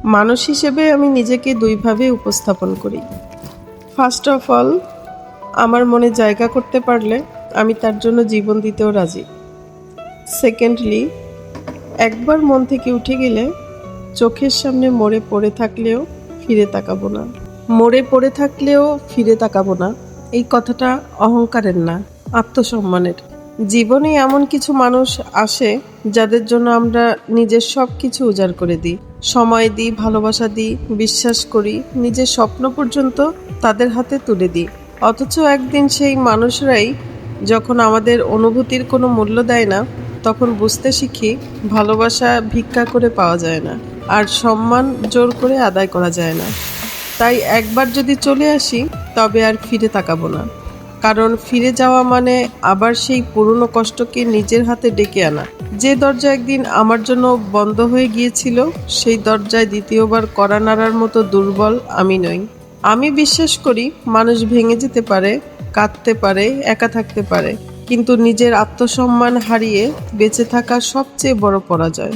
মানুষ হিসেবে আমি নিজেকে দুইভাবে উপস্থাপন করি। ফার্স্ট অফ অল, আমার মনে জায়গা করতে পারলে আমি তার জন্য জীবন দিতেও রাজি। সেকেন্ডলি, একবার মন থেকে উঠে গেলে চোখের সামনে মরে পড়ে থাকলেও ফিরে তাকাবো না। মরে পড়ে থাকলেও ফিরে তাকাবো না, এই কথাটা অহংকারের না, আত্মসম্মানের। জীবনে এমন কিছু মানুষ আসে যাদের জন্য আমরা নিজের সব কিছু উজাড় করে দিই, সময় দিই, ভালোবাসা দিই, বিশ্বাস করি, নিজের স্বপ্ন পর্যন্ত তাদের হাতে তুলে দিই। অথচ একদিন সেই মানুষরাই যখন আমাদের অনুভূতির কোনো মূল্য দেয় না, তখন বুঝতে শিখি ভালোবাসা ভিক্ষা করে পাওয়া যায় না, আর সম্মান জোর করে আদায় করা যায় না। তাই একবার যদি চলে আসি তবে আর ফিরে তাকাবো না, কারণ ফিরে যাওয়া মানে আবার সেই পুরনো কষ্টকে নিজের হাতে ডেকে আনা। যে দরজা একদিন আমার জন্য বন্ধ হয়ে গিয়েছিল, সেই দরজায় দ্বিতীয়বার কড়া নাড়ার মতো দুর্বল আমি নই। আমি বিশ্বাস করি মানুষ ভেঙে যেতে পারে, কাঁদতে পারে, একা থাকতে পারে, কিন্তু নিজের আত্মসম্মান হারিয়ে বেঁচে থাকা সবচেয়ে বড় পরাজয়।